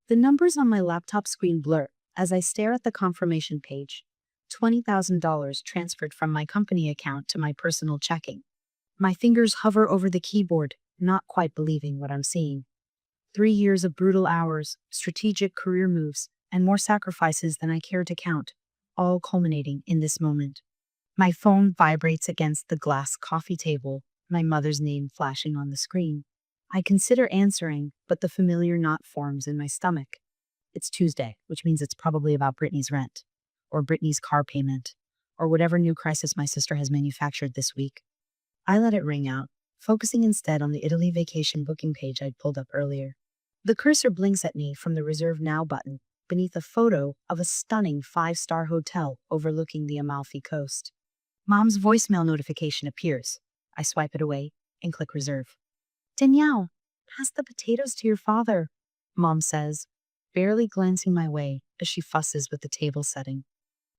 The numbers on my laptop screen blur as I stare at the confirmation page. $20,000 transferred from my company account to my personal checking. My fingers hover over the keyboard, not quite believing what I'm seeing. 3 years of brutal hours, strategic career moves, and more sacrifices than I care to count, all culminating in this moment. My phone vibrates against the glass coffee table, my mother's name flashing on the screen. I consider answering, but the familiar knot forms in my stomach. It's Tuesday, which means it's probably about Brittany's rent, or Brittany's car payment, or whatever new crisis my sister has manufactured this week. I let it ring out, focusing instead on the Italy vacation booking page I'd pulled up earlier. The cursor blinks at me from the Reserve Now button beneath a photo of a stunning 5-star hotel overlooking the Amalfi Coast. Mom's voicemail notification appears. I swipe it away and click reserve. Danielle, pass the potatoes to your father, Mom says, barely glancing my way as she fusses with the table setting.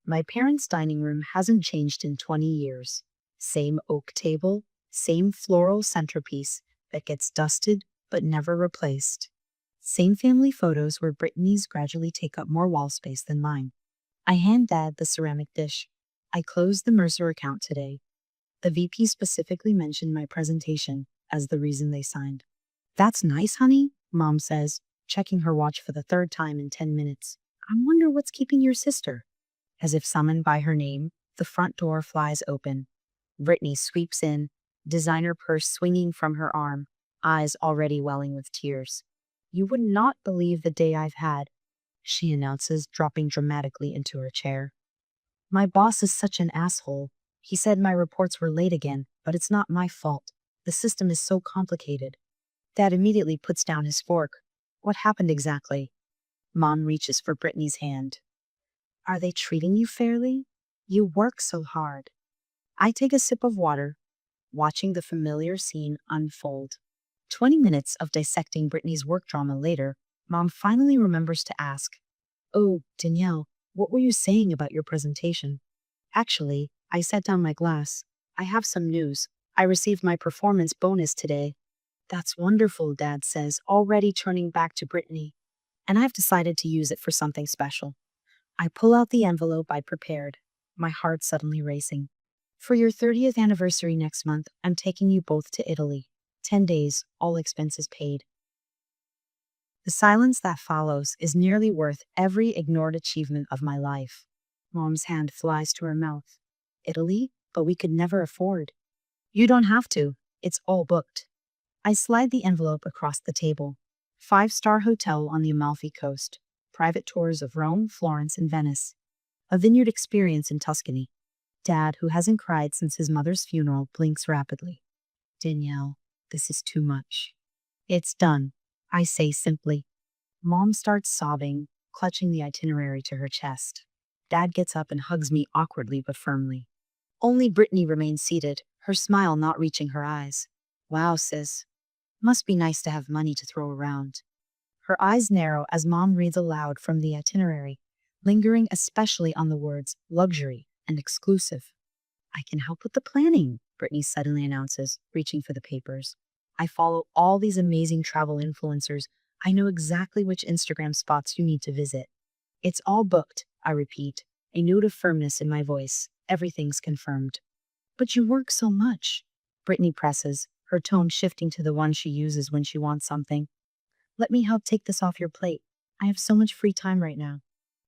My parents' dining room hasn't changed in 20 years. Same oak table, same floral centerpiece that gets dusted but never replaced. Same family photos where Brittany's gradually take up more wall space than mine. I hand Dad the ceramic dish. I closed the Mercer account today. The VP specifically mentioned my presentation as the reason they signed. That's nice, honey, Mom says, checking her watch for the third time in 10 minutes. I wonder what's keeping your sister. As if summoned by her name, the front door flies open. Brittany sweeps in, designer purse swinging from her arm, eyes already welling with tears. You would not believe the day I've had, she announces, dropping dramatically into her chair. My boss is such an asshole. He said my reports were late again, but it's not my fault. The system is so complicated. Dad immediately puts down his fork. What happened exactly? Mom reaches for Brittany's hand. Are they treating you fairly? You work so hard. I take a sip of water, watching the familiar scene unfold. 20 minutes of dissecting Brittany's work drama later, Mom finally remembers to ask, Oh, Danielle, what were you saying about your presentation? Actually, I set down my glass. I have some news. I received my performance bonus today. That's wonderful, Dad says, already turning back to Brittany. And I've decided to use it for something special. I pull out the envelope I prepared, my heart suddenly racing. For your 30th anniversary next month, I'm taking you both to Italy. 10 days, all expenses paid. The silence that follows is nearly worth every ignored achievement of my life. Mom's hand flies to her mouth. Italy? But we could never afford. You don't have to. It's all booked. I slide the envelope across the table. 5-star hotel on the Amalfi Coast. Private tours of Rome, Florence, and Venice. A vineyard experience in Tuscany. Dad, who hasn't cried since his mother's funeral, blinks rapidly. Danielle, this is too much. It's done, I say simply. Mom starts sobbing, clutching the itinerary to her chest. Dad gets up and hugs me awkwardly but firmly. Only Brittany remains seated, her smile not reaching her eyes. Wow, sis. Must be nice to have money to throw around. Her eyes narrow as Mom reads aloud from the itinerary, lingering especially on the words luxury and exclusive. I can help with the planning, Brittany suddenly announces, reaching for the papers. I follow all these amazing travel influencers. I know exactly which Instagram spots you need to visit. It's all booked, I repeat, a note of firmness in my voice. Everything's confirmed. But you work so much, Brittany presses, her tone shifting to the one she uses when she wants something. Let me help take this off your plate. I have so much free time right now.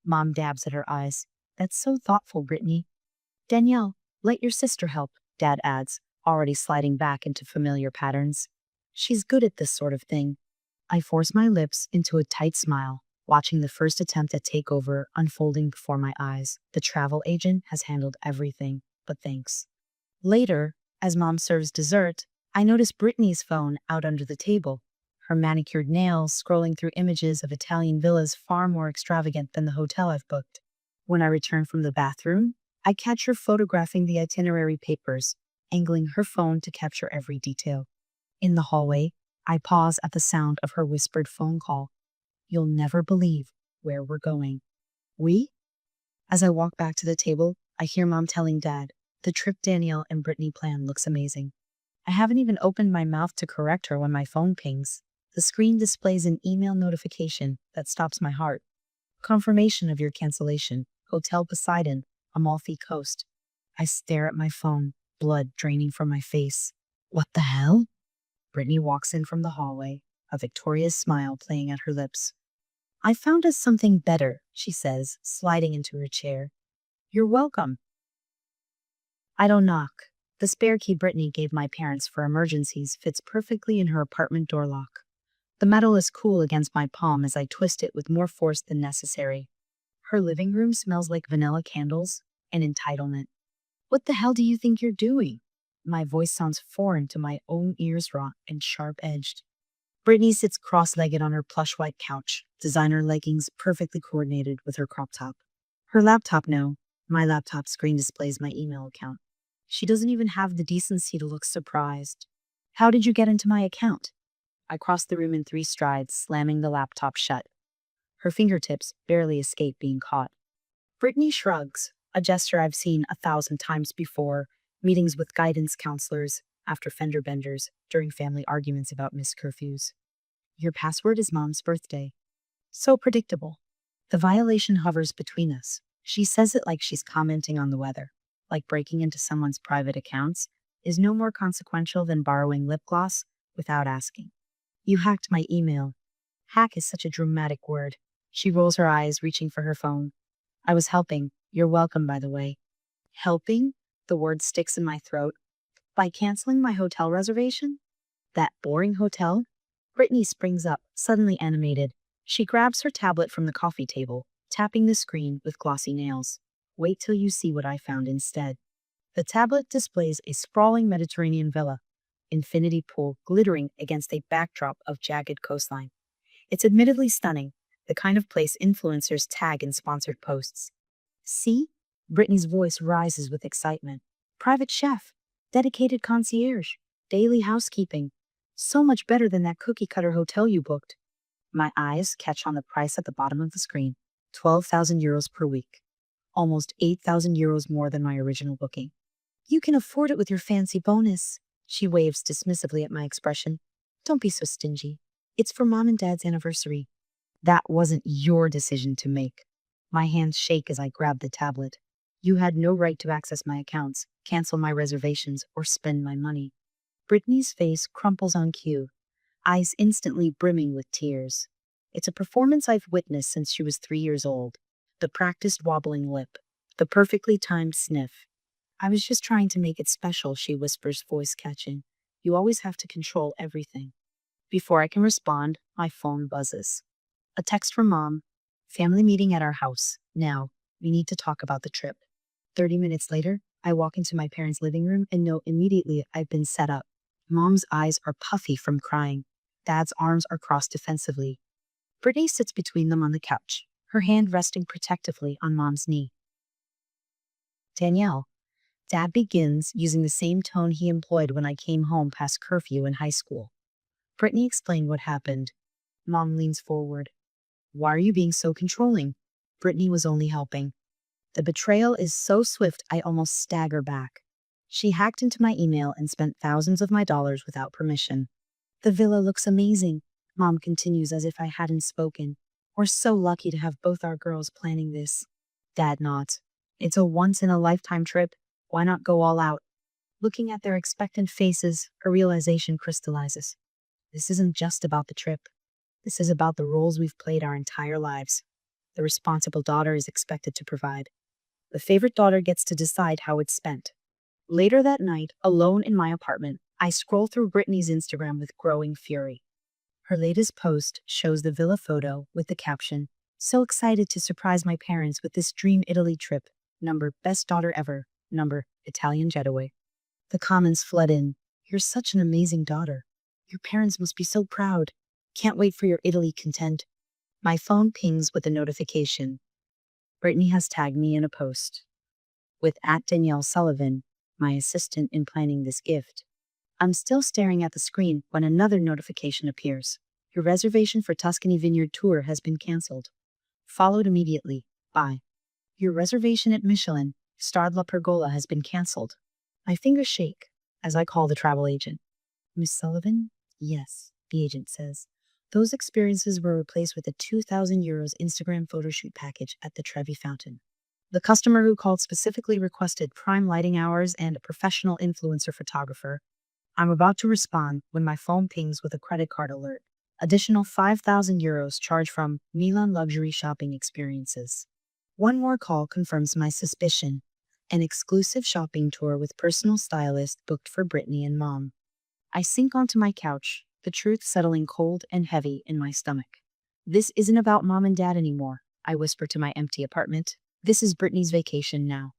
Mom dabs at her eyes. That's so thoughtful, Brittany. Danielle, let your sister help, Dad adds, already sliding back into familiar patterns. She's good at this sort of thing. I force my lips into a tight smile, watching the first attempt at takeover unfolding before my eyes. The travel agent has handled everything, but thanks. Later, as Mom serves dessert, I notice Brittany's phone out under the table, her manicured nails scrolling through images of Italian villas far more extravagant than the hotel I've booked. When I return from the bathroom, I catch her photographing the itinerary papers, angling her phone to capture every detail. In the hallway, I pause at the sound of her whispered phone call. You'll never believe where we're going. We? As I walk back to the table, I hear Mom telling Dad, the trip Danielle and Brittany plan looks amazing. I haven't even opened my mouth to correct her when my phone pings. The screen displays an email notification that stops my heart. Confirmation of your cancellation. Hotel Poseidon, Amalfi Coast. I stare at my phone, blood draining from my face. What the hell? Brittany walks in from the hallway, a victorious smile playing at her lips. I found us something better, she says, sliding into her chair. You're welcome. I don't knock. The spare key Brittany gave my parents for emergencies fits perfectly in her apartment door lock. The metal is cool against my palm as I twist it with more force than necessary. Her living room smells like vanilla candles and entitlement. What the hell do you think you're doing? My voice sounds foreign to my own ears, raw and sharp-edged. Brittany sits cross-legged on her plush white couch, designer leggings perfectly coordinated with her crop top. Her laptop, no. My laptop screen displays my email account. She doesn't even have the decency to look surprised. How did you get into my account? I cross the room in 3 strides, slamming the laptop shut. Her fingertips barely escape being caught. Brittany shrugs, a gesture I've seen 1,000 times before, meetings with guidance counselors, after fender benders, during family arguments about missed curfews. Your password is Mom's birthday. So predictable. The violation hovers between us. She says it like she's commenting on the weather, like breaking into someone's private accounts is no more consequential than borrowing lip gloss without asking. You hacked my email. Hack is such a dramatic word. She rolls her eyes, reaching for her phone. I was helping. You're welcome, by the way. Helping? The word sticks in my throat. By canceling my hotel reservation? That boring hotel? Brittany springs up, suddenly animated. She grabs her tablet from the coffee table, tapping the screen with glossy nails. Wait till you see what I found instead. The tablet displays a sprawling Mediterranean villa, infinity pool glittering against a backdrop of jagged coastline. It's admittedly stunning, the kind of place influencers tag in sponsored posts. See? Brittany's voice rises with excitement. Private chef, dedicated concierge, daily housekeeping. So much better than that cookie-cutter hotel you booked. My eyes catch on the price at the bottom of the screen. 12,000 euros per week. Almost 8,000 euros more than my original booking. You can afford it with your fancy bonus. She waves dismissively at my expression. Don't be so stingy. It's for Mom and Dad's anniversary. That wasn't your decision to make. My hands shake as I grab the tablet. You had no right to access my accounts, cancel my reservations, or spend my money. Brittany's face crumples on cue, eyes instantly brimming with tears. It's a performance I've witnessed since she was 3 years old. The practiced wobbling lip, the perfectly timed sniff. I was just trying to make it special, she whispers, voice catching. You always have to control everything. Before I can respond, my phone buzzes. A text from Mom. Family meeting at our house. Now, we need to talk about the trip. 30 minutes later, I walk into my parents' living room and know immediately I've been set up. Mom's eyes are puffy from crying. Dad's arms are crossed defensively. Brittany sits between them on the couch, her hand resting protectively on Mom's knee. Danielle. Dad begins using the same tone he employed when I came home past curfew in high school. Brittany explained what happened. Mom leans forward. Why are you being so controlling? Brittany was only helping. The betrayal is so swift I almost stagger back. She hacked into my email and spent thousands of my dollars without permission. The villa looks amazing, Mom continues as if I hadn't spoken. We're so lucky to have both our girls planning this. Dad nods. It's a once-in-a-lifetime trip. Why not go all out? Looking at their expectant faces, a realization crystallizes. This isn't just about the trip. This is about the roles we've played our entire lives. The responsible daughter is expected to provide. The favorite daughter gets to decide how it's spent. Later that night, alone in my apartment, I scroll through Brittany's Instagram with growing fury. Her latest post shows the villa photo with the caption, "So excited to surprise my parents with this dream Italy trip. Number, best daughter ever. Number, Italian getaway." The comments flood in. You're such an amazing daughter. Your parents must be so proud. Can't wait for your Italy content. My phone pings with a notification. Brittany has tagged me in a post. With @Danielle Sullivan, my assistant in planning this gift. I'm still staring at the screen when another notification appears. Your reservation for Tuscany Vineyard Tour has been canceled. Followed immediately by, your reservation at Michelin, Starred La Pergola has been canceled. My fingers shake as I call the travel agent. Miss Sullivan? Yes, the agent says. Those experiences were replaced with a €2,000 Instagram photo shoot package at the Trevi Fountain. The customer who called specifically requested prime lighting hours and a professional influencer photographer. I'm about to respond when my phone pings with a credit card alert. Additional €5,000 charged from Milan Luxury Shopping Experiences. One more call confirms my suspicion. An exclusive shopping tour with personal stylist booked for Brittany and Mom. I sink onto my couch, the truth settling cold and heavy in my stomach. This isn't about Mom and Dad anymore, I whisper to my empty apartment. This is Brittany's vacation now.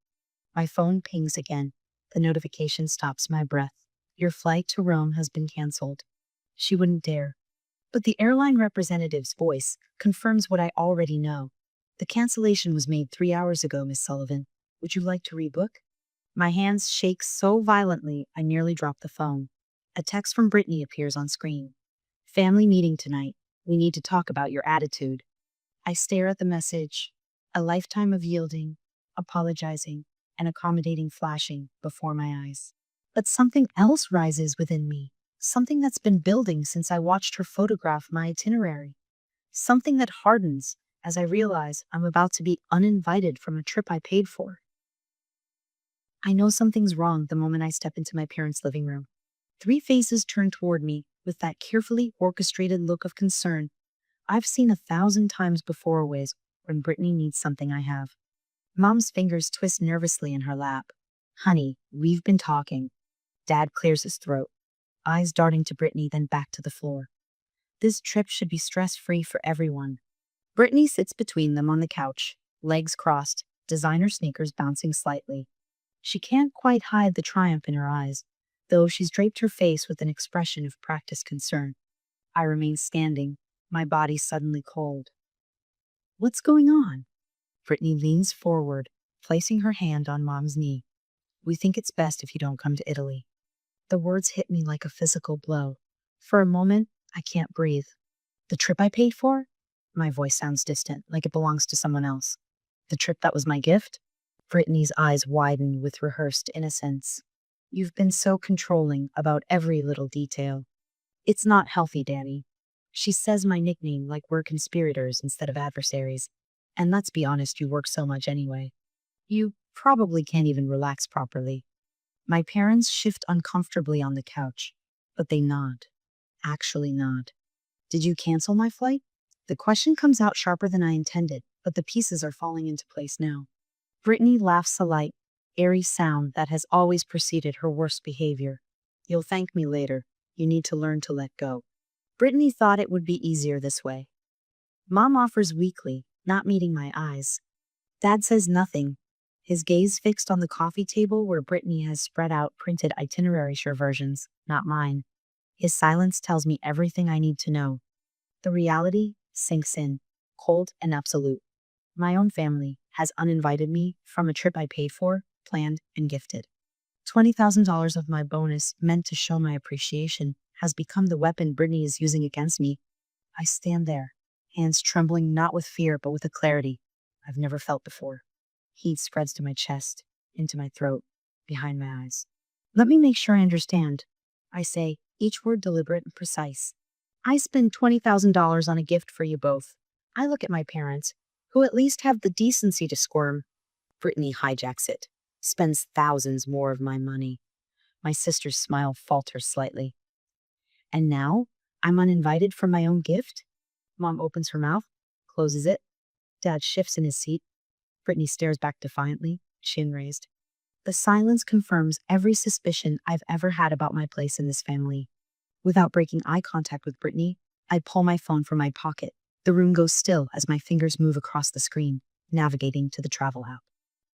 My phone pings again. The notification stops my breath. Your flight to Rome has been canceled. She wouldn't dare. But the airline representative's voice confirms what I already know. The cancellation was made 3 hours ago, Miss Sullivan. Would you like to rebook? My hands shake so violently I nearly drop the phone. A text from Brittany appears on screen. Family meeting tonight. We need to talk about your attitude. I stare at the message. A lifetime of yielding, apologizing, and accommodating flashing before my eyes. But something else rises within me. Something that's been building since I watched her photograph my itinerary. Something that hardens as I realize I'm about to be uninvited from a trip I paid for. I know something's wrong the moment I step into my parents' living room. 3 faces turn toward me with that carefully orchestrated look of concern I've seen 1,000 times before always when Brittany needs something I have. Mom's fingers twist nervously in her lap. Honey, we've been talking. Dad clears his throat, eyes darting to Brittany, then back to the floor. This trip should be stress-free for everyone. Brittany sits between them on the couch, legs crossed, designer sneakers bouncing slightly. She can't quite hide the triumph in her eyes, though she's draped her face with an expression of practiced concern. I remain standing, my body suddenly cold. What's going on? Brittany leans forward, placing her hand on Mom's knee. We think it's best if you don't come to Italy. The words hit me like a physical blow. For a moment, I can't breathe. The trip I paid for? My voice sounds distant, like it belongs to someone else. The trip that was my gift? Brittany's eyes widen with rehearsed innocence. You've been so controlling about every little detail. It's not healthy, Danny. She says my nickname like we're conspirators instead of adversaries. And let's be honest, you work so much anyway. You probably can't even relax properly. My parents shift uncomfortably on the couch, but they nod. Actually nod. Did you cancel my flight? The question comes out sharper than I intended, but the pieces are falling into place now. Brittany laughs a light, airy sound that has always preceded her worst behavior. You'll thank me later. You need to learn to let go. Brittany thought it would be easier this way. Mom offers weakly, not meeting my eyes. Dad says nothing, his gaze fixed on the coffee table where Brittany has spread out printed itinerary versions, not mine. His silence tells me everything I need to know. The reality sinks in, cold and absolute. My own family has uninvited me from a trip I paid for, planned, and gifted. $20,000 of my bonus, meant to show my appreciation, has become the weapon Brittany is using against me. I stand there, hands trembling not with fear but with a clarity I've never felt before. Heat spreads to my chest, into my throat, behind my eyes. Let me make sure I understand. I say, each word deliberate and precise. I spend $20,000 on a gift for you both. I look at my parents, who at least have the decency to squirm. Brittany hijacks it, spends thousands more of my money. My sister's smile falters slightly. And now, I'm uninvited from my own gift? Mom opens her mouth, closes it. Dad shifts in his seat. Brittany stares back defiantly, chin raised. The silence confirms every suspicion I've ever had about my place in this family. Without breaking eye contact with Brittany, I pull my phone from my pocket. The room goes still as my fingers move across the screen, navigating to the travel app.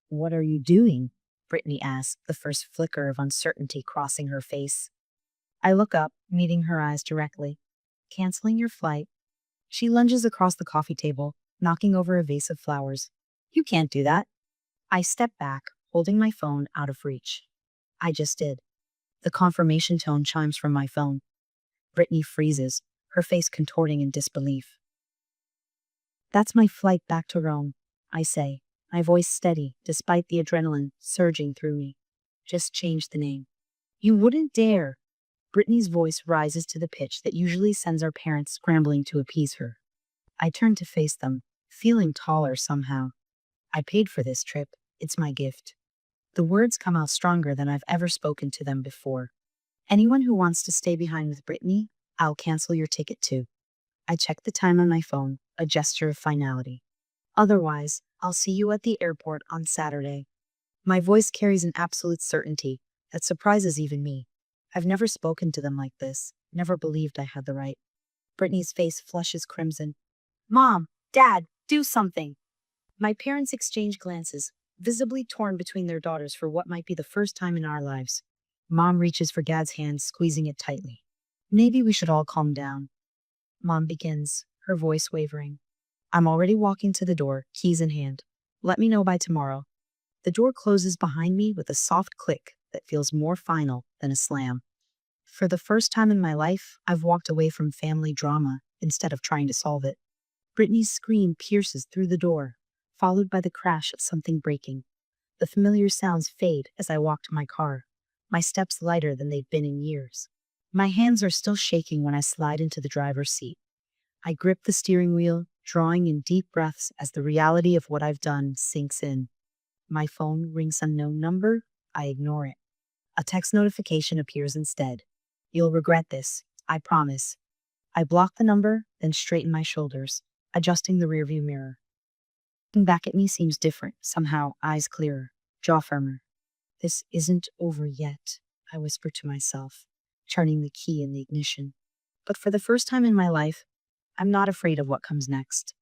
What are you doing? Brittany asks, the first flicker of uncertainty crossing her face. I look up, meeting her eyes directly. Canceling your flight. She lunges across the coffee table, knocking over a vase of flowers. You can't do that. I step back, holding my phone out of reach. I just did. The confirmation tone chimes from my phone. Brittany freezes, her face contorting in disbelief. That's my flight back to Rome, I say, my voice steady despite the adrenaline surging through me. Just change the name. You wouldn't dare. Brittany's voice rises to the pitch that usually sends our parents scrambling to appease her. I turn to face them, feeling taller somehow. I paid for this trip. It's my gift. The words come out stronger than I've ever spoken to them before. Anyone who wants to stay behind with Brittany, I'll cancel your ticket too. I check the time on my phone, a gesture of finality. Otherwise, I'll see you at the airport on Saturday. My voice carries an absolute certainty that surprises even me. I've never spoken to them like this, never believed I had the right. Brittany's face flushes crimson. Mom, Dad, do something. My parents exchange glances, visibly torn between their daughters for what might be the first time in our lives. Mom reaches for Dad's hand, squeezing it tightly. Maybe we should all calm down. Mom begins, her voice wavering. I'm already walking to the door, keys in hand. Let me know by tomorrow. The door closes behind me with a soft click that feels more final than a slam. For the first time in my life, I've walked away from family drama instead of trying to solve it. Brittany's scream pierces through the door, followed by the crash of something breaking. The familiar sounds fade as I walk to my car, my steps lighter than they've been in years. My hands are still shaking when I slide into the driver's seat. I grip the steering wheel, drawing in deep breaths as the reality of what I've done sinks in. My phone rings unknown number. I ignore it. A text notification appears instead. You'll regret this, I promise. I block the number, then straighten my shoulders, adjusting the rearview mirror. Looking back at me seems different, somehow eyes clearer, jaw firmer. This isn't over yet, I whisper to myself, turning the key in the ignition. But for the first time in my life, I'm not afraid of what comes next.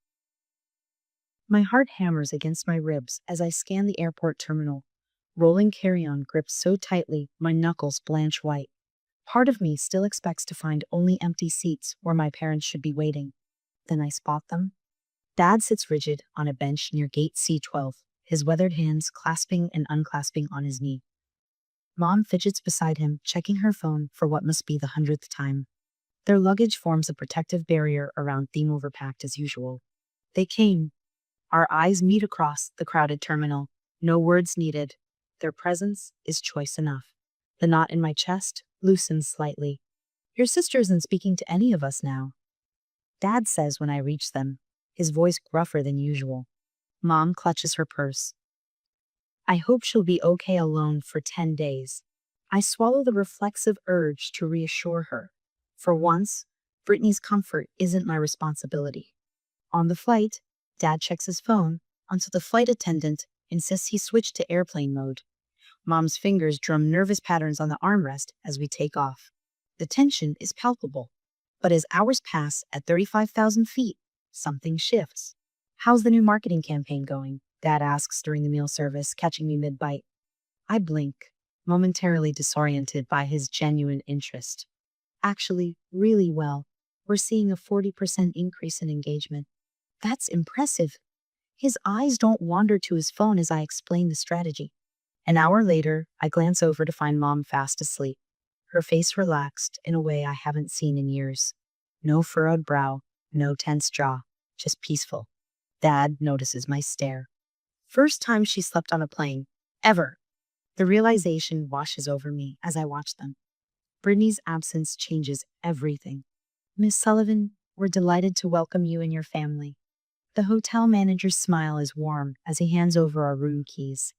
My heart hammers against my ribs as I scan the airport terminal, rolling carry-on gripped so tightly my knuckles blanch white. Part of me still expects to find only empty seats where my parents should be waiting. Then I spot them. Dad sits rigid on a bench near gate C12, his weathered hands clasping and unclasping on his knee. Mom fidgets beside him, checking her phone for what must be the 100th time. Their luggage forms a protective barrier around them, overpacked as usual. They came. Our eyes meet across the crowded terminal. No words needed. Their presence is choice enough. The knot in my chest loosens slightly. Your sister isn't speaking to any of us now, Dad says when I reach them, his voice gruffer than usual. Mom clutches her purse. I hope she'll be okay alone for 10 days. I swallow the reflexive urge to reassure her. For once, Brittany's comfort isn't my responsibility. On the flight, Dad checks his phone until the flight attendant insists he switch to airplane mode. Mom's fingers drum nervous patterns on the armrest as we take off. The tension is palpable, but as hours pass at 35,000 feet, something shifts. How's the new marketing campaign going? Dad asks during the meal service, catching me mid-bite. I blink, momentarily disoriented by his genuine interest. Actually, really well. We're seeing a 40% increase in engagement. That's impressive. His eyes don't wander to his phone as I explain the strategy. An hour later, I glance over to find Mom fast asleep, her face relaxed in a way I haven't seen in years. No furrowed brow, no tense jaw, just peaceful. Dad notices my stare. First time she slept on a plane, ever. The realization washes over me as I watch them. Brittany's absence changes everything. Miss Sullivan, we're delighted to welcome you and your family. The hotel manager's smile is warm as he hands over our room keys.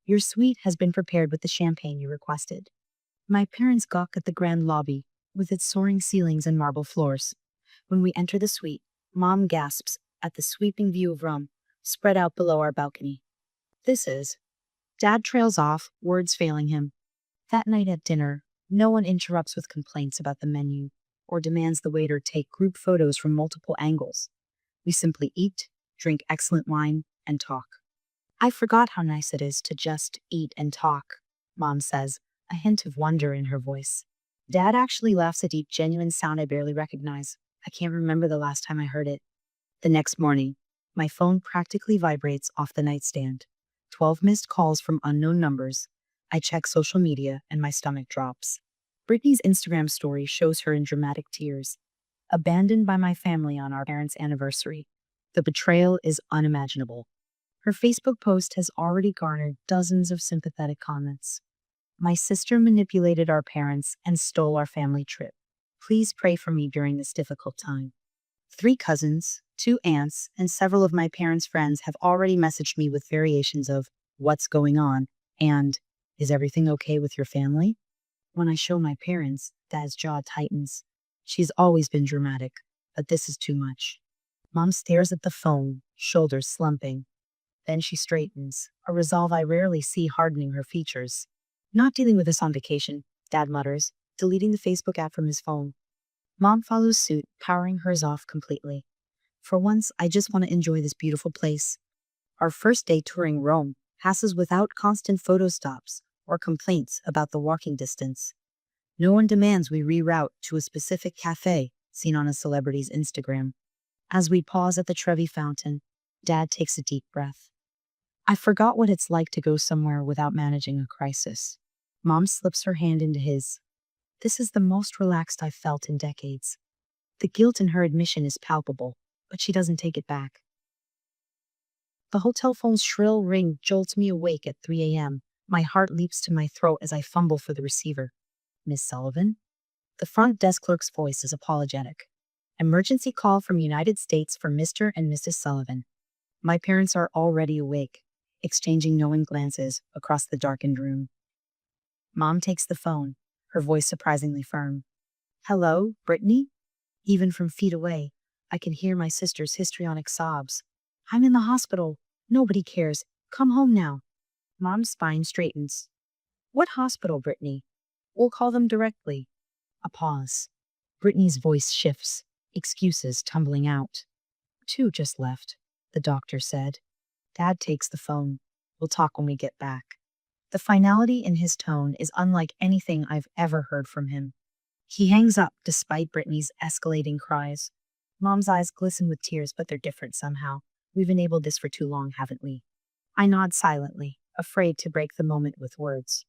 Your suite has been prepared with the champagne you requested. My parents gawk at the grand lobby, with its soaring ceilings and marble floors. When we enter the suite, Mom gasps at the sweeping view of rum spread out below our balcony. This is. Dad trails off, words failing him. That night at dinner, no one interrupts with complaints about the menu or demands the waiter take group photos from multiple angles. We simply eat, drink excellent wine, and talk. I forgot how nice it is to just eat and talk, Mom says, a hint of wonder in her voice. Dad actually laughs a deep, genuine sound I barely recognize. I can't remember the last time I heard it. The next morning, my phone practically vibrates off the nightstand. 12 missed calls from unknown numbers. I check social media and my stomach drops. Brittany's Instagram story shows her in dramatic tears. Abandoned by my family on our parents' anniversary. The betrayal is unimaginable. Her Facebook post has already garnered dozens of sympathetic comments. My sister manipulated our parents and stole our family trip. Please pray for me during this difficult time. 3 cousins, 2 aunts, and several of my parents' friends have already messaged me with variations of "What's going on?" and "Is everything okay with your family?" When I show my parents, Dad's jaw tightens. She's always been dramatic, but this is too much. Mom stares at the phone, shoulders slumping. Then she straightens, a resolve I rarely see hardening her features. "Not dealing with this on vacation," Dad mutters, deleting the Facebook app from his phone. Mom follows suit, powering hers off completely. "For once, I just want to enjoy this beautiful place." Our first day touring Rome passes without constant photo stops or complaints about the walking distance. No one demands we reroute to a specific cafe seen on a celebrity's Instagram. As we pause at the Trevi Fountain, Dad takes a deep breath. I forgot what it's like to go somewhere without managing a crisis. Mom slips her hand into his. This is the most relaxed I've felt in decades. The guilt in her admission is palpable, but she doesn't take it back. The hotel phone's shrill ring jolts me awake at 3 a.m. My heart leaps to my throat as I fumble for the receiver. "Miss Sullivan?" The front desk clerk's voice is apologetic. "Emergency call from United States for Mr. and Mrs. Sullivan." My parents are already awake, exchanging knowing glances across the darkened room. Mom takes the phone, her voice surprisingly firm. "Hello, Brittany?" Even from feet away, I can hear my sister's histrionic sobs. "I'm in the hospital. Nobody cares. Come home now." Mom's spine straightens. "What hospital, Brittany?" "We'll call them directly." A pause. Brittany's voice shifts, excuses tumbling out. "2 just left," the doctor said. Dad takes the phone. "We'll talk when we get back." The finality in his tone is unlike anything I've ever heard from him. He hangs up despite Brittany's escalating cries. Mom's eyes glisten with tears, but they're different somehow. We've enabled this for too long, haven't we? I nod silently, afraid to break the moment with words.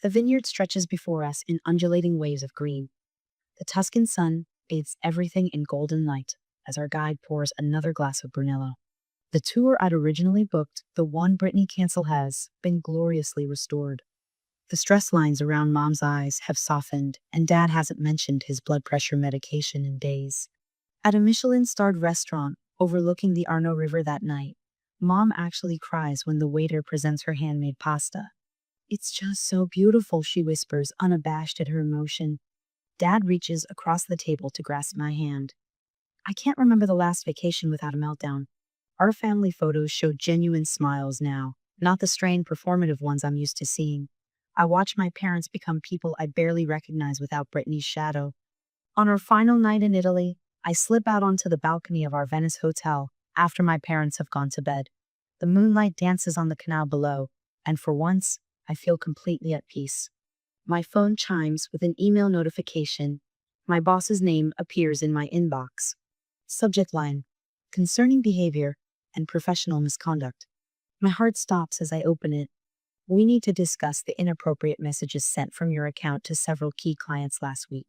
The vineyard stretches before us in undulating waves of green. The Tuscan sun bathes everything in golden light as our guide pours another glass of Brunello. The tour I'd originally booked, the one Brittany canceled, has been gloriously restored. The stress lines around Mom's eyes have softened, and Dad hasn't mentioned his blood pressure medication in days. At a Michelin-starred restaurant overlooking the Arno River that night, Mom actually cries when the waiter presents her handmade pasta. "It's just so beautiful," she whispers, unabashed at her emotion. Dad reaches across the table to grasp my hand. I can't remember the last vacation without a meltdown. Our family photos show genuine smiles now, not the strained performative ones I'm used to seeing. I watch my parents become people I barely recognize without Brittany's shadow. On our final night in Italy, I slip out onto the balcony of our Venice hotel after my parents have gone to bed. The moonlight dances on the canal below, and for once, I feel completely at peace. My phone chimes with an email notification. My boss's name appears in my inbox. Subject line: concerning behavior and professional misconduct. My heart stops as I open it. "We need to discuss the inappropriate messages sent from your account to several key clients last week."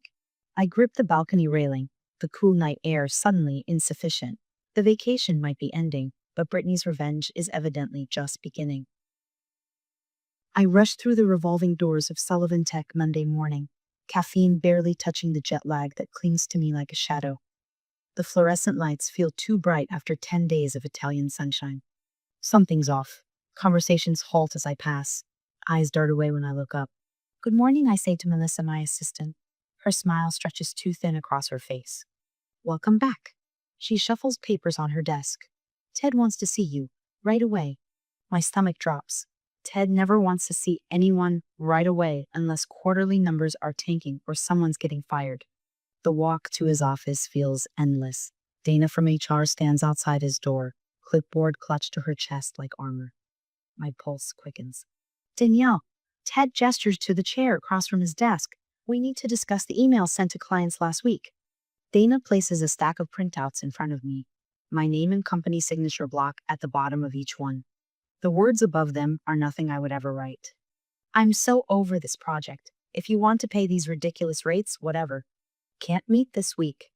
I grip the balcony railing, the cool night air suddenly insufficient. The vacation might be ending, but Brittany's revenge is evidently just beginning. I rush through the revolving doors of Sullivan Tech Monday morning, caffeine barely touching the jet lag that clings to me like a shadow. The fluorescent lights feel too bright after 10 days of Italian sunshine. Something's off. Conversations halt as I pass. Eyes dart away when I look up. "Good morning," I say to Melissa, my assistant. Her smile stretches too thin across her face. "Welcome back." She shuffles papers on her desk. "Ted wants to see you, right away." My stomach drops. Ted never wants to see anyone right away unless quarterly numbers are tanking or someone's getting fired. The walk to his office feels endless. Dana from HR stands outside his door, clipboard clutched to her chest like armor. My pulse quickens. "Danielle," Ted gestures to the chair across from his desk. "We need to discuss the emails sent to clients last week." Dana places a stack of printouts in front of me, my name and company signature block at the bottom of each one. The words above them are nothing I would ever write. "I'm so over this project. If you want to pay these ridiculous rates, whatever. Can't meet this week.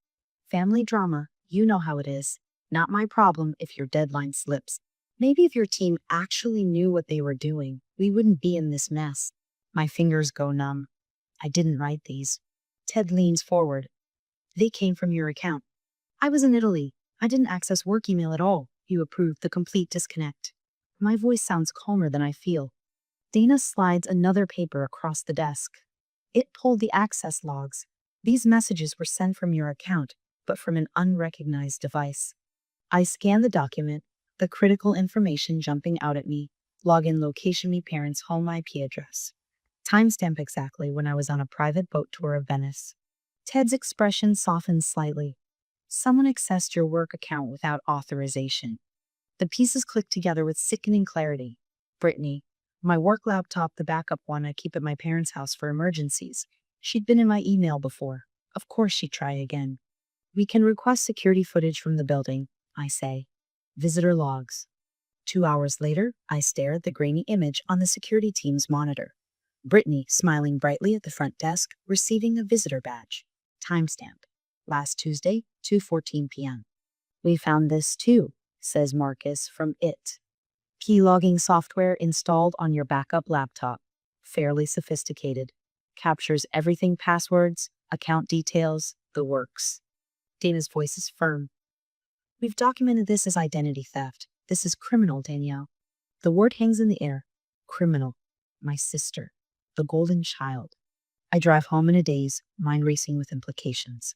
Family drama, you know how it is. Not my problem if your deadline slips. Maybe if your team actually knew what they were doing, we wouldn't be in this mess." My fingers go numb. I didn't write these. Ted leans forward. They came from your account. I was in Italy. I didn't access work email at all. You approved the complete disconnect. My voice sounds calmer than I feel. Dana slides another paper across the desk. It pulled the access logs. These messages were sent from your account, but from an unrecognized device. I scan the document, the critical information jumping out at me. Login location, me parents' home IP address. Timestamp exactly when I was on a private boat tour of Venice. Ted's expression softens slightly. Someone accessed your work account without authorization. The pieces click together with sickening clarity. Brittany, my work laptop, the backup one I keep at my parents' house for emergencies. She'd been in my email before. Of course she'd try again. We can request security footage from the building, I say. Visitor logs. 2 hours later, I stare at the grainy image on the security team's monitor. Brittany smiling brightly at the front desk, receiving a visitor badge. Timestamp. Last Tuesday, 2:14 p.m. We found this too, says Marcus from IT. Key logging software installed on your backup laptop. Fairly sophisticated. Captures everything: passwords, account details, the works. Dana's voice is firm. We've documented this as identity theft. This is criminal, Danielle. The word hangs in the air. Criminal. My sister. The golden child. I drive home in a daze, mind racing with implications.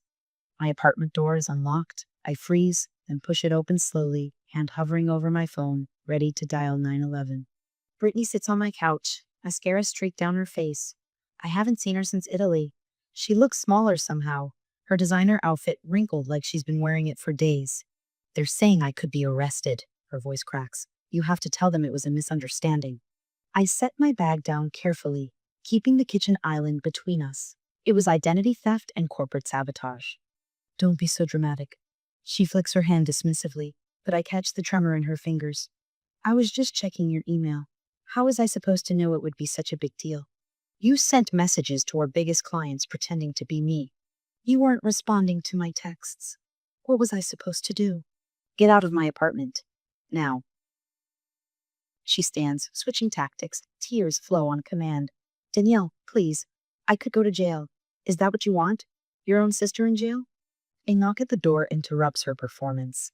My apartment door is unlocked. I freeze, then push it open slowly, hand hovering over my phone, ready to dial 911. Brittany sits on my couch, mascara streaked down her face. I haven't seen her since Italy. She looks smaller somehow, her designer outfit wrinkled like she's been wearing it for days. They're saying I could be arrested, her voice cracks. You have to tell them it was a misunderstanding. I set my bag down carefully, keeping the kitchen island between us. It was identity theft and corporate sabotage. Don't be so dramatic. She flicks her hand dismissively, but I catch the tremor in her fingers. I was just checking your email. How was I supposed to know it would be such a big deal? You sent messages to our biggest clients pretending to be me. You weren't responding to my texts. What was I supposed to do? Get out of my apartment. Now. She stands, switching tactics. Tears flow on command. Danielle, please. I could go to jail. Is that what you want? Your own sister in jail? A knock at the door interrupts her performance.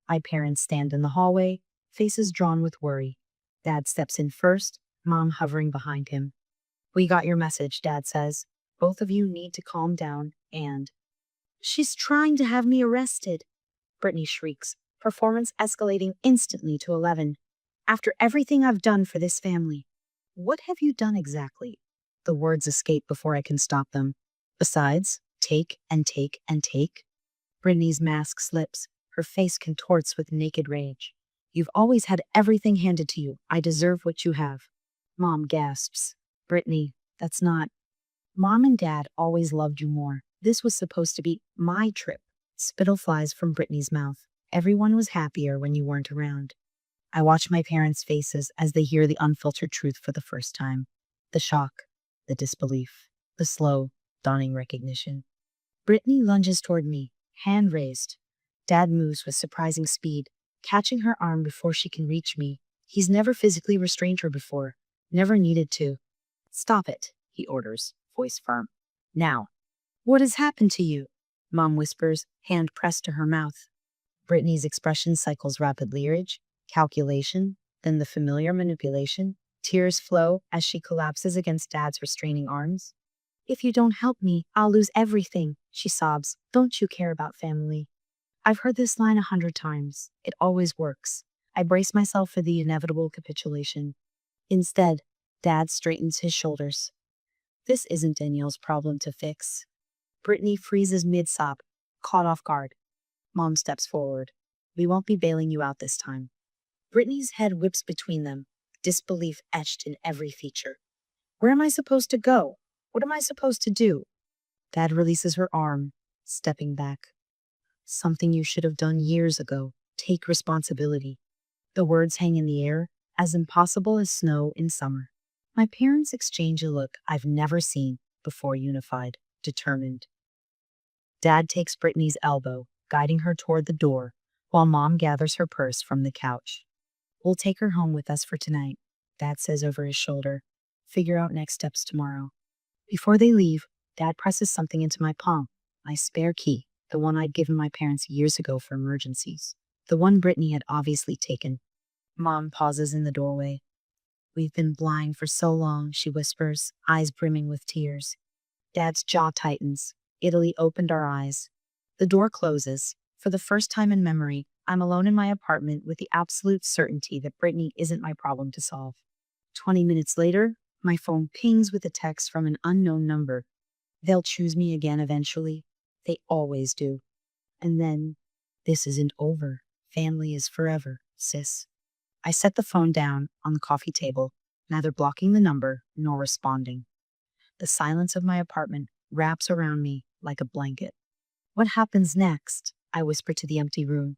My parents stand in the hallway, faces drawn with worry. Dad steps in first, Mom hovering behind him. We got your message, Dad says. Both of you need to calm down and... She's trying to have me arrested, Brittany shrieks, performance escalating instantly to 11. After everything I've done for this family. What have you done exactly? The words escape before I can stop them. Besides, take and take and take. Brittany's mask slips. Her face contorts with naked rage. You've always had everything handed to you. I deserve what you have. Mom gasps. Brittany, that's not... Mom and Dad always loved you more. This was supposed to be my trip. Spittle flies from Brittany's mouth. Everyone was happier when you weren't around. I watch my parents' faces as they hear the unfiltered truth for the first time. The shock, the disbelief, the slow, dawning recognition. Brittany lunges toward me, hand raised. Dad moves with surprising speed, catching her arm before she can reach me. He's never physically restrained her before, never needed to. Stop it, he orders, voice firm. Now. What has happened to you? Mom whispers, hand pressed to her mouth. Brittany's expression cycles rapidly. Rage, calculation, then the familiar manipulation. Tears flow as she collapses against Dad's restraining arms. If you don't help me, I'll lose everything, she sobs. Don't you care about family? I've heard this line 100 times. It always works. I brace myself for the inevitable capitulation. Instead, Dad straightens his shoulders. This isn't Danielle's problem to fix. Brittany freezes mid-sob, caught off guard. Mom steps forward. We won't be bailing you out this time. Brittany's head whips between them, disbelief etched in every feature. Where am I supposed to go? What am I supposed to do? Dad releases her arm, stepping back. Something you should have done years ago. Take responsibility. The words hang in the air, as impossible as snow in summer. My parents exchange a look I've never seen before. Unified, determined. Dad takes Brittany's elbow, guiding her toward the door, while Mom gathers her purse from the couch. We'll take her home with us for tonight, Dad says over his shoulder. Figure out next steps tomorrow. Before they leave, Dad presses something into my palm. My spare key, the one I'd given my parents years ago for emergencies. The one Brittany had obviously taken. Mom pauses in the doorway. We've been blind for so long, she whispers, eyes brimming with tears. Dad's jaw tightens. Italy opened our eyes. The door closes. For the first time in memory, I'm alone in my apartment with the absolute certainty that Brittany isn't my problem to solve. 20 minutes later, my phone pings with a text from an unknown number. They'll choose me again eventually. They always do. And then, this isn't over. Family is forever, sis. I set the phone down on the coffee table, neither blocking the number nor responding. The silence of my apartment wraps around me like a blanket. What happens next? I whisper to the empty room.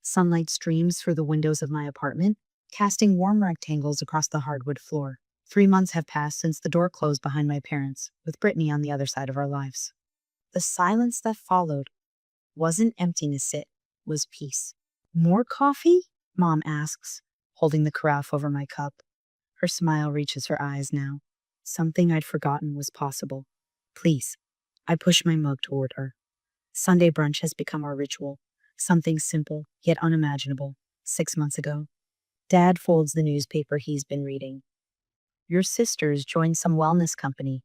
Sunlight streams through the windows of my apartment, casting warm rectangles across the hardwood floor. 3 months have passed since the door closed behind my parents, with Brittany on the other side of our lives. The silence that followed wasn't emptiness, it was peace. More coffee? Mom asks, holding the carafe over my cup. Her smile reaches her eyes now. Something I'd forgotten was possible. Please. I push my mug toward her. Sunday brunch has become our ritual. Something simple, yet unimaginable. 6 months ago. Dad folds the newspaper he's been reading. Your sisters joined some wellness company,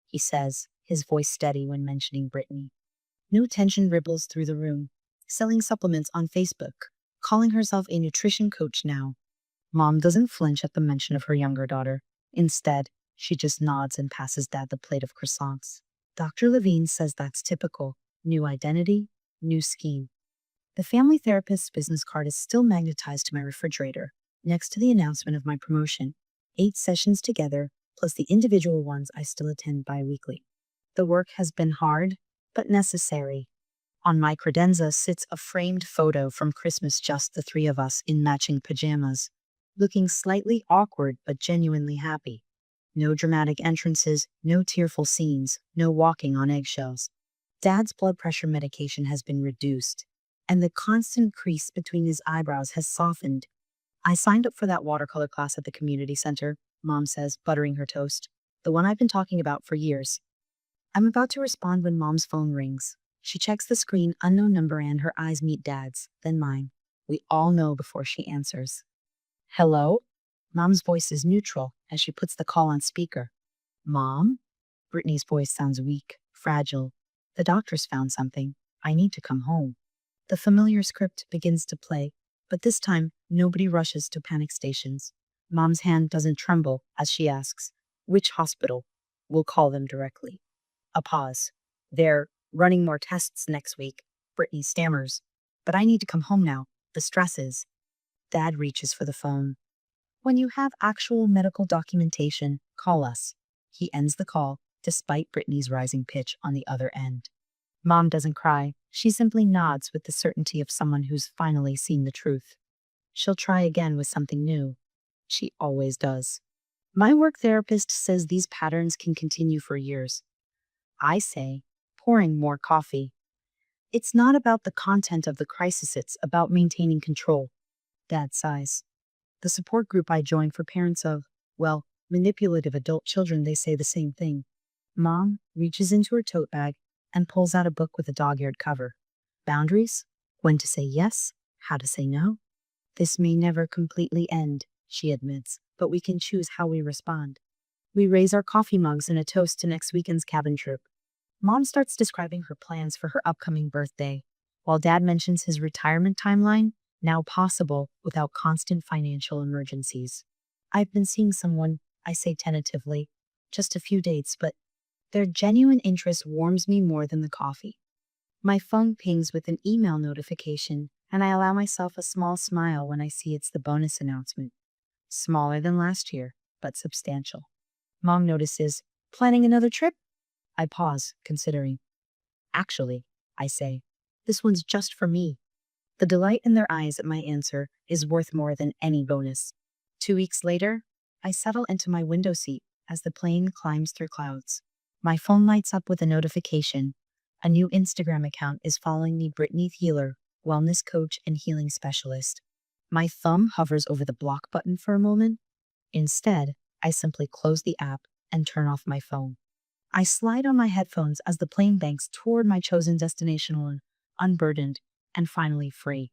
he says, his voice steady when mentioning Brittany. New tension ripples through the room. Selling supplements on Facebook. Calling herself a nutrition coach now. Mom doesn't flinch at the mention of her younger daughter. Instead, she just nods and passes Dad the plate of croissants. Dr. Levine says that's typical. New identity, new scheme. The family therapist's business card is still magnetized to my refrigerator, next to the announcement of my promotion. 8 sessions together, plus the individual ones I still attend bi-weekly. The work has been hard, but necessary. On my credenza sits a framed photo from Christmas, just the 3 of us in matching pajamas, looking slightly awkward but genuinely happy. No dramatic entrances, no tearful scenes, no walking on eggshells. Dad's blood pressure medication has been reduced, and the constant crease between his eyebrows has softened. I signed up for that watercolor class at the community center, Mom says, buttering her toast. The one I've been talking about for years. I'm about to respond when Mom's phone rings. She checks the screen, unknown number, and her eyes meet Dad's, then mine. We all know before she answers. Hello? Mom's voice is neutral as she puts the call on speaker. Mom? Brittany's voice sounds weak, fragile. The doctor's found something. I need to come home. The familiar script begins to play, but this time nobody rushes to panic stations. Mom's hand doesn't tremble as she asks, which hospital? We'll call them directly. A pause. They're running more tests next week. Brittany stammers. But I need to come home now. The stresses. Dad reaches for the phone. When you have actual medical documentation, call us. He ends the call, despite Brittany's rising pitch on the other end. Mom doesn't cry. She simply nods with the certainty of someone who's finally seen the truth. She'll try again with something new. She always does. My work therapist says these patterns can continue for years. I say, pouring more coffee. It's not about the content of the crisis, it's about maintaining control. Dad sighs. The support group I joined for parents of, well, manipulative adult children, they say the same thing. Mom reaches into her tote bag and pulls out a book with a dog-eared cover. Boundaries? When to say yes? How to say no? This may never completely end, she admits, but we can choose how we respond. We raise our coffee mugs in a toast to next weekend's cabin trip. Mom starts describing her plans for her upcoming birthday, while Dad mentions his retirement timeline, now possible without constant financial emergencies. I've been seeing someone, I say tentatively, just a few dates, but their genuine interest warms me more than the coffee. My phone pings with an email notification, and I allow myself a small smile when I see it's the bonus announcement. Smaller than last year, but substantial. Mom notices, planning another trip? I pause, considering. Actually, I say, this one's just for me. The delight in their eyes at my answer is worth more than any bonus. 2 weeks later, I settle into my window seat as the plane climbs through clouds. My phone lights up with a notification. A new Instagram account is following me, Brittany Healer, wellness coach and healing specialist. My thumb hovers over the block button for a moment. Instead, I simply close the app and turn off my phone. I slide on my headphones as the plane banks toward my chosen destination, unburdened and finally free.